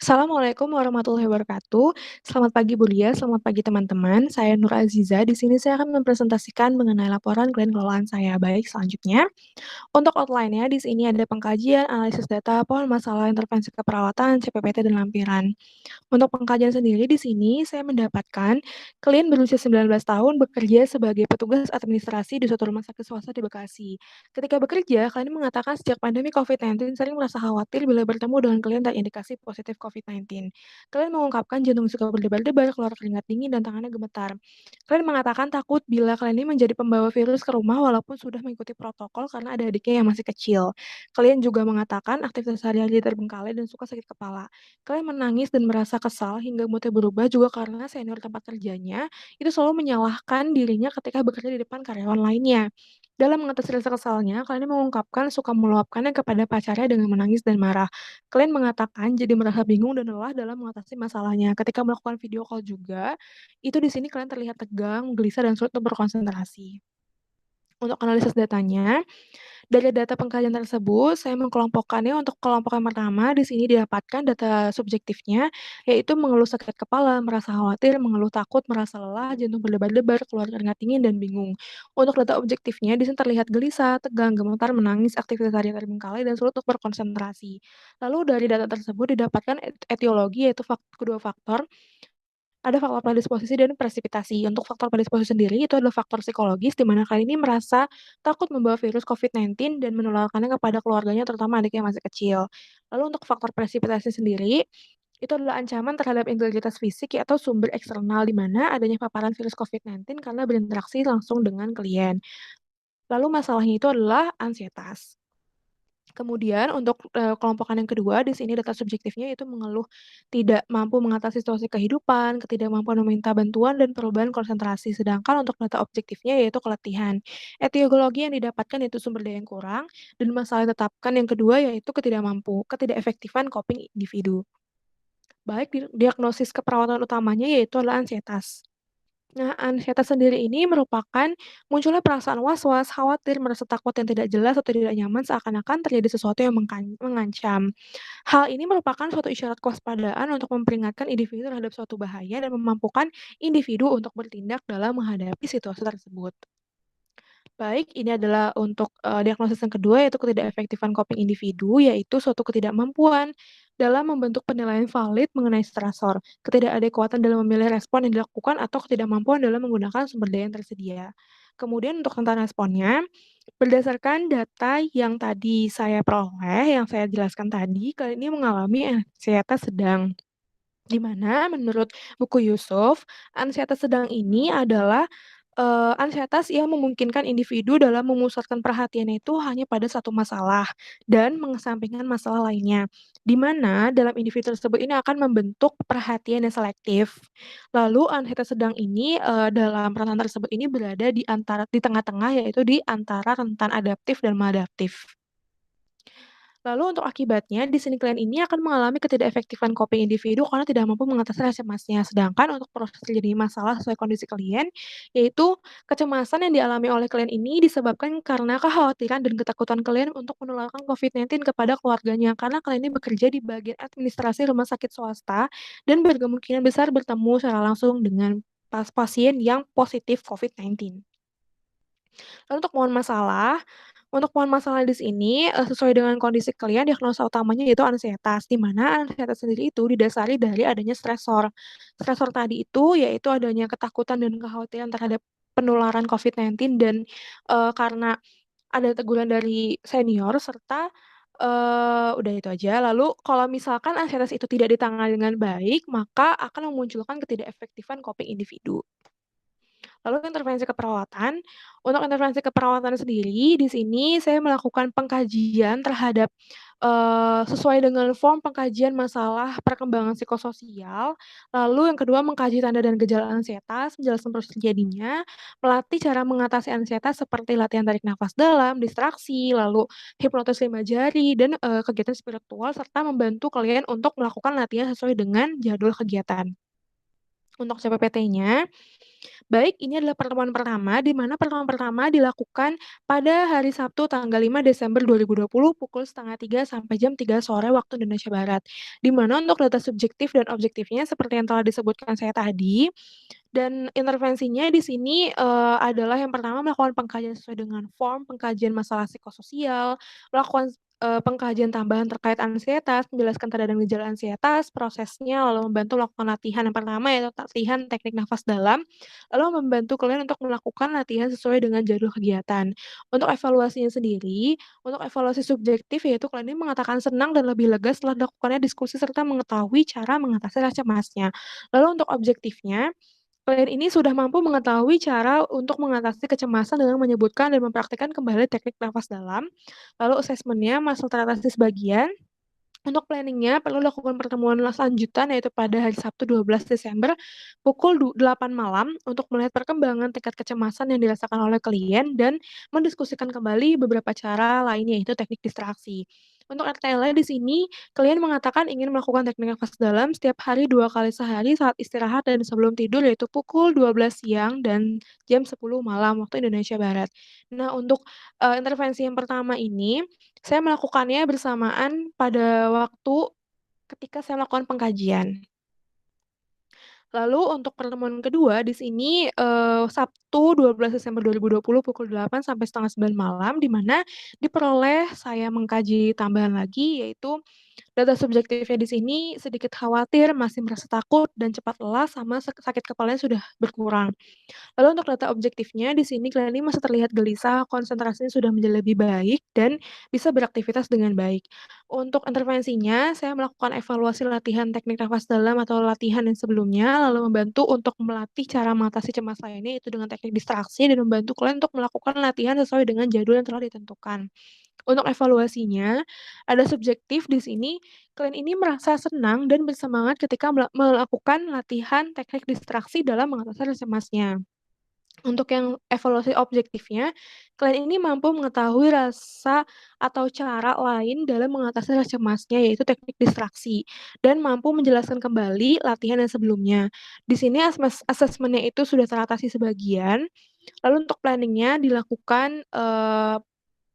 Assalamualaikum warahmatullahi wabarakatuh. Selamat pagi Bulia, selamat pagi teman-teman. Saya Nur Aziza. Di sini saya akan mempresentasikan mengenai laporan klien kelolaan saya. Baik, selanjutnya. Untuk outline-nya, di sini ada pengkajian, analisis data, pohon masalah, intervensi keperawatan, CPPT, dan lampiran. Untuk pengkajian sendiri di sini saya mendapatkan klien berusia 19 tahun bekerja sebagai petugas administrasi di suatu rumah sakit swasta di Bekasi. Ketika bekerja, klien mengatakan sejak pandemi COVID-19 sering merasa khawatir bila bertemu dengan klien terindikasi positif COVID-19. Klien mengungkapkan jantung suka berdebar-debar, keluar keringat dingin, dan tangannya gemetar. Klien mengatakan takut bila klien ini menjadi pembawa virus ke rumah walaupun sudah mengikuti protokol karena ada adiknya yang masih kecil. Klien juga mengatakan aktivitas sehari-hari terbengkalai dan suka sakit kepala. Klien menangis dan merasa kesal hingga moodnya berubah juga karena senior tempat kerjanya itu selalu menyalahkan dirinya ketika bekerja di depan karyawan lainnya. Dalam mengatasi rasa kesalnya, klien mengungkapkan suka meluapkannya kepada pacarnya dengan menangis dan marah. Klien mengatakan jadi merasa bingung dan lelah dalam mengatasi masalahnya. Ketika melakukan video call juga, itu di sini klien terlihat tegang, gelisah, dan sulit untuk berkonsentrasi. Untuk analisis datanya, dari data pengkajian tersebut, saya mengkelompokkannya untuk kelompok yang pertama, di sini didapatkan data subjektifnya, yaitu mengeluh sakit kepala, merasa khawatir, mengeluh takut, merasa lelah, jantung berdebar-debar, keluar keringat dingin, dan bingung. Untuk data objektifnya, di sini terlihat gelisah, tegang, gemetar, menangis, aktivitas harian terbengkalai, dan sulit untuk berkonsentrasi. Lalu dari data tersebut didapatkan etiologi, yaitu kedua faktor, ada faktor predisposisi dan presipitasi. Untuk faktor predisposisi sendiri itu adalah faktor psikologis di mana kali ini merasa takut membawa virus COVID-19 dan menularkannya kepada keluarganya terutama adik yang masih kecil. Lalu untuk faktor presipitasi sendiri, itu adalah ancaman terhadap integritas fisik atau sumber eksternal di mana adanya paparan virus COVID-19 karena berinteraksi langsung dengan klien. Lalu masalahnya itu adalah ansietas. Kemudian untuk, kelompokan yang kedua, di sini data subjektifnya itu mengeluh tidak mampu mengatasi situasi kehidupan, ketidakmampuan meminta bantuan, dan perubahan konsentrasi. Sedangkan untuk data objektifnya yaitu keletihan. Etiologi yang didapatkan yaitu sumber daya yang kurang, dan masalah yang ditetapkan yang kedua yaitu ketidakefektifan coping individu. Baik diagnosis keperawatan utamanya yaitu adalah ansietas. Nah, ansietas sendiri ini merupakan munculnya perasaan was-was, khawatir, merasa takut yang tidak jelas atau tidak nyaman seakan-akan terjadi sesuatu yang mengancam. Hal ini merupakan suatu isyarat kewaspadaan untuk memperingatkan individu terhadap suatu bahaya dan memampukan individu untuk bertindak dalam menghadapi situasi tersebut. Baik, ini adalah untuk, diagnosis yang kedua yaitu ketidakefektifan coping individu, yaitu suatu ketidakmampuan dalam membentuk penilaian valid mengenai stresor, ketidakadekuatan dalam memilih respon yang dilakukan, atau ketidakmampuan dalam menggunakan sumber daya yang tersedia. Kemudian untuk tentang responnya, berdasarkan data yang tadi saya peroleh, yang saya jelaskan tadi, kali ini mengalami ansietas sedang. Di mana menurut buku Yusuf, ansietas sedang ini adalah, ansietas yang memungkinkan individu dalam memusatkan perhatiannya itu hanya pada satu masalah dan mengesampingkan masalah lainnya. Di mana dalam individu tersebut ini akan membentuk perhatian yang selektif. Lalu ansietas sedang ini, dalam rentan tersebut ini berada di tengah-tengah, yaitu di antara rentan adaptif dan maladaptif. Lalu untuk akibatnya, di sini klien ini akan mengalami ketidakefektifan coping individu karena tidak mampu mengatasi rasa cemasnya. Sedangkan untuk proses terjadinya masalah sesuai kondisi klien, yaitu kecemasan yang dialami oleh klien ini disebabkan karena kekhawatiran dan ketakutan klien untuk menularkan COVID-19 kepada keluarganya. Karena klien ini bekerja di bagian administrasi rumah sakit swasta dan berkemungkinan besar bertemu secara langsung dengan pasien yang positif COVID-19. Lalu untuk pohon masalah di sini, sesuai dengan kondisi klien, diagnosa utamanya yaitu ansietas, di mana ansietas sendiri itu didasari dari adanya stresor. Stresor tadi itu yaitu adanya ketakutan dan kekhawatiran terhadap penularan COVID-19 dan, karena ada teguran dari senior serta, udah itu aja. Lalu kalau misalkan ansietas itu tidak ditangani dengan baik, maka akan memunculkan ketidakefektifan coping individu. Lalu intervensi keperawatan, untuk intervensi keperawatan sendiri, di sini saya melakukan pengkajian terhadap, sesuai dengan form pengkajian masalah perkembangan psikososial, lalu yang kedua mengkaji tanda dan gejala ansietas, menjelaskan proses terjadinya, melatih cara mengatasi ansietas seperti latihan tarik nafas dalam, distraksi, lalu hipnotis 5 jari, dan, kegiatan spiritual, serta membantu klien untuk melakukan latihan sesuai dengan jadwal kegiatan. Untuk CPPT-nya Baik, ini adalah pertemuan pertama, di mana pertemuan pertama dilakukan pada hari Sabtu tanggal 5 Desember 2020 pukul 2:30 sampai jam 3 sore waktu Indonesia Barat. Di mana untuk data subjektif dan objektifnya seperti yang telah disebutkan saya tadi, dan intervensinya di sini, adalah yang pertama melakukan pengkajian sesuai dengan form pengkajian masalah psikososial, melakukan, pengkajian tambahan terkait ansietas, menjelaskan tanda dan gejala ansietas, prosesnya, lalu membantu melakukan latihan yang pertama yaitu latihan teknik nafas dalam, lalu membantu kalian untuk melakukan latihan sesuai dengan jadwal kegiatan. Untuk evaluasinya sendiri, untuk evaluasi subjektif yaitu kalian ini mengatakan senang dan lebih lega setelah dilakukannya diskusi serta mengetahui cara mengatasi rasa cemasnya. Lalu untuk objektifnya, kalian ini sudah mampu mengetahui cara untuk mengatasi kecemasan dengan menyebutkan dan mempraktikkan kembali teknik nafas dalam. Lalu asesmennya masih teratasi sebagian. Untuk planning-nya perlu lakukan pertemuan lanjutan yaitu pada hari Sabtu 12 Desember pukul 8 malam untuk melihat perkembangan tingkat kecemasan yang dirasakan oleh klien dan mendiskusikan kembali beberapa cara lainnya yaitu teknik distraksi. Untuk RTL di sini, klien mengatakan ingin melakukan teknik nafas dalam setiap hari 2 kali sehari saat istirahat dan sebelum tidur yaitu pukul 12 siang dan jam 10 malam waktu Indonesia Barat. Nah, untuk, intervensi yang pertama ini saya melakukannya bersamaan pada waktu ketika saya melakukan pengkajian. Lalu untuk pertemuan kedua di sini, Sabtu 12 Desember 2020 pukul 8 sampai setengah 9 malam, di mana diperoleh saya mengkaji tambahan lagi, yaitu data subjektifnya di sini sedikit khawatir, masih merasa takut dan cepat lelah, sama sakit kepalanya sudah berkurang. Lalu untuk data objektifnya di sini kalian ini masih terlihat gelisah, konsentrasinya sudah menjadi lebih baik, dan bisa beraktivitas dengan baik. Untuk intervensinya, saya melakukan evaluasi latihan teknik nafas dalam atau latihan yang sebelumnya, lalu membantu untuk melatih cara mengatasi cemas lainnya, itu dengan teknik distraksi, dan membantu kalian untuk melakukan latihan sesuai dengan jadwal yang telah ditentukan. Untuk evaluasinya, ada subjektif di sini, kalian ini merasa senang dan bersemangat ketika melakukan latihan teknik distraksi dalam mengatasi rasa cemasnya. Untuk yang evaluasi objektifnya, kalian ini mampu mengetahui rasa atau cara lain dalam mengatasi rasa cemasnya, yaitu teknik distraksi, dan mampu menjelaskan kembali latihan yang sebelumnya. Di sini asesmennya itu sudah teratasi sebagian, lalu untuk planning-nya dilakukan,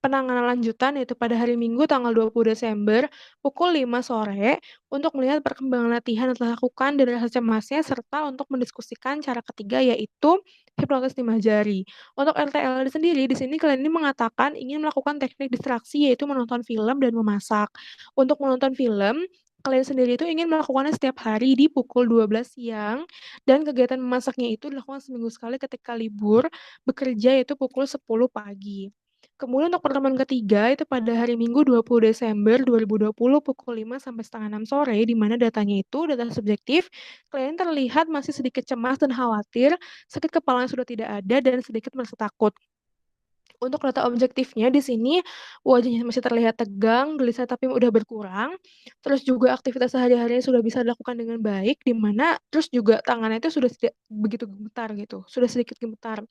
penanganan lanjutan yaitu pada hari Minggu tanggal 20 Desember pukul 5 sore untuk melihat perkembangan latihan yang telah dilakukan dan rasa cemasnya serta untuk mendiskusikan cara ketiga yaitu hipnotis 5 jari. Untuk RTL sendiri di sini kalian ini mengatakan ingin melakukan teknik distraksi yaitu menonton film dan memasak. Untuk menonton film, kalian sendiri itu ingin melakukannya setiap hari di pukul 12 siang dan kegiatan memasaknya itu dilakukan seminggu sekali ketika libur bekerja yaitu pukul 10 pagi. Kemudian untuk pertemuan ketiga itu pada hari Minggu 20 Desember 2020 pukul 5 sampai setengah 6 sore, di mana datanya itu data subjektif, klien terlihat masih sedikit cemas dan khawatir, sakit kepala yang sudah tidak ada, dan sedikit merasa takut. Untuk data objektifnya di sini wajahnya masih terlihat tegang, gelisah tapi udah berkurang, terus juga aktivitas sehari-harinya sudah bisa dilakukan dengan baik, di mana terus juga tangannya itu sudah tidak begitu gemetar gitu, sudah sedikit gemetar.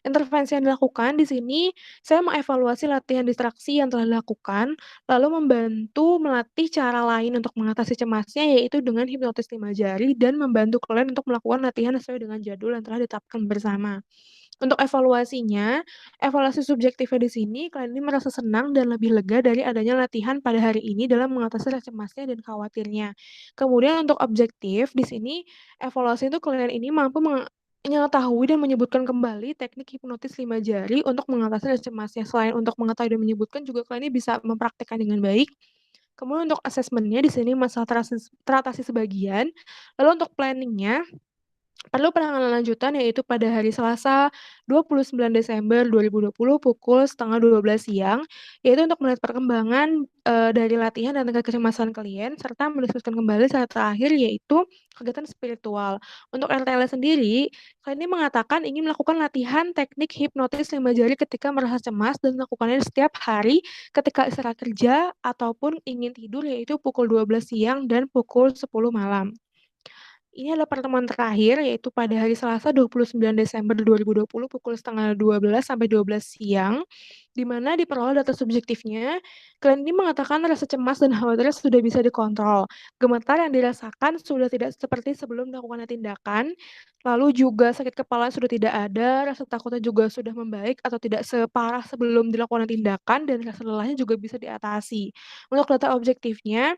Intervensi yang dilakukan di sini, saya mengevaluasi latihan distraksi yang telah dilakukan, lalu membantu melatih cara lain untuk mengatasi cemasnya, yaitu dengan hipnotis 5 jari dan membantu kalian untuk melakukan latihan sesuai dengan jadwal yang telah ditetapkan bersama. Untuk evaluasinya, evaluasi subjektifnya di sini, kalian ini merasa senang dan lebih lega dari adanya latihan pada hari ini dalam mengatasi rasa cemasnya dan khawatirnya. Kemudian untuk objektif, di sini evaluasi itu kalian ini mampu mengetahui dan menyebutkan kembali teknik hipnotis 5 jari untuk mengatasi rasa cemasnya. Selain untuk mengetahui dan menyebutkan, juga kalian ini bisa mempraktikkan dengan baik. Kemudian untuk asesmennya di sini masalah teratasi sebagian. Lalu untuk planningnya perlu penanganan lanjutan yaitu pada hari Selasa 29 Desember 2020 pukul 11:30 siang, yaitu untuk melihat perkembangan, dari latihan dan tingkat kecemasan klien, serta mendiskusikan kembali saat terakhir yaitu kegiatan spiritual. Untuk RTL sendiri, klien ini mengatakan ingin melakukan latihan teknik hipnotis 5 jari ketika merasa cemas dan melakukannya setiap hari ketika istirahat kerja ataupun ingin tidur yaitu pukul 12 siang dan pukul 10 malam. Ini adalah pertemuan terakhir, yaitu pada hari Selasa 29 Desember 2020 pukul setengah 12 sampai 12 siang, di mana diperoleh data subjektifnya, klien ini mengatakan rasa cemas dan khawatir sudah bisa dikontrol. Gemetar yang dirasakan sudah tidak seperti sebelum melakukan tindakan, lalu juga sakit kepala sudah tidak ada, rasa takutnya juga sudah membaik atau tidak separah sebelum dilakukan tindakan, dan rasa lelahnya juga bisa diatasi. Untuk data objektifnya,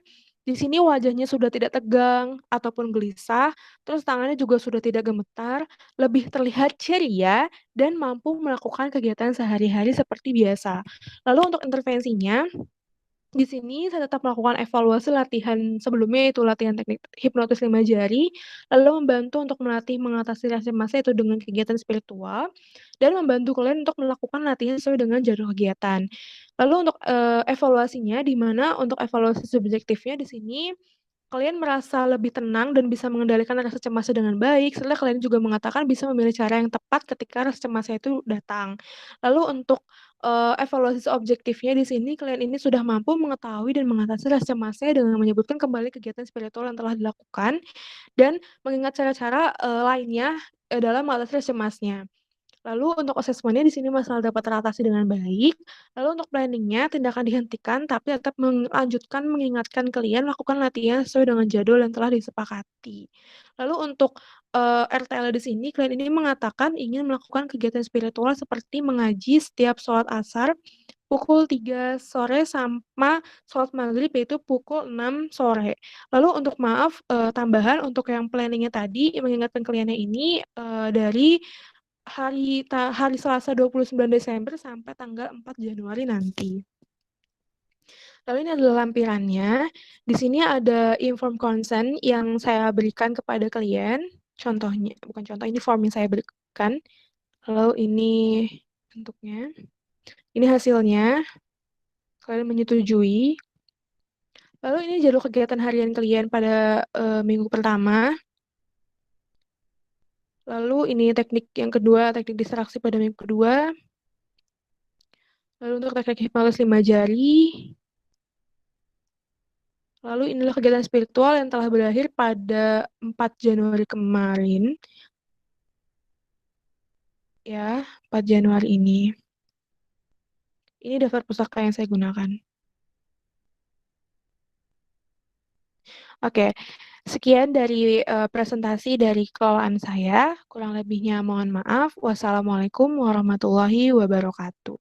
di sini wajahnya sudah tidak tegang ataupun gelisah, terus tangannya juga sudah tidak gemetar, lebih terlihat ceria, dan mampu melakukan kegiatan sehari-hari seperti biasa. Lalu untuk intervensinya, di sini saya tetap melakukan evaluasi latihan sebelumnya, yaitu latihan teknik hipnotis 5 jari, lalu membantu untuk melatih mengatasi rasa cemasnya itu dengan kegiatan spiritual, dan membantu kalian untuk melakukan latihan sesuai dengan jadwal kegiatan. Lalu untuk, evaluasinya, di mana untuk evaluasi subjektifnya di sini kalian merasa lebih tenang dan bisa mengendalikan rasa cemasnya dengan baik, serta kalian juga mengatakan bisa memilih cara yang tepat ketika rasa cemasnya itu datang. Lalu untuk, evaluasi objektifnya di sini kalian ini sudah mampu mengetahui dan mengatasi rasa cemasnya dengan menyebutkan kembali kegiatan spiritual yang telah dilakukan dan mengingat cara-cara, lainnya, dalam mengatasi rasa cemasnya. Lalu untuk asesmennya di sini masalah dapat teratasi dengan baik, lalu untuk planning-nya tindakan dihentikan tapi tetap melanjutkan mengingatkan klien lakukan latihan sesuai dengan jadwal yang telah disepakati. Lalu untuk, RTL di sini klien ini mengatakan ingin melakukan kegiatan spiritual seperti mengaji setiap sholat asar pukul 3 sore sama sholat maghrib yaitu pukul 6 sore. Lalu untuk maaf, tambahan untuk yang planning-nya tadi mengingatkan kliennya ini, dari hari Selasa 29 Desember sampai tanggal 4 Januari nanti. Lalu ini adalah lampirannya. Di sini ada inform consent yang saya berikan kepada klien. Contohnya, bukan contoh, ini form yang saya berikan. Lalu ini bentuknya. Ini hasilnya. Kalian menyetujui. Lalu ini jadwal kegiatan harian klien pada minggu pertama. Lalu ini teknik yang kedua, teknik distraksi pada minggu kedua. Lalu untuk teknik hipnotis 5 jari. Lalu inilah kegiatan spiritual yang telah berakhir pada 4 Januari kemarin. Ya, 4 Januari ini. Ini daftar pustaka yang saya gunakan. Oke, sekian dari presentasi dari kelolaan saya. Kurang lebihnya mohon maaf. Wassalamualaikum warahmatullahi wabarakatuh.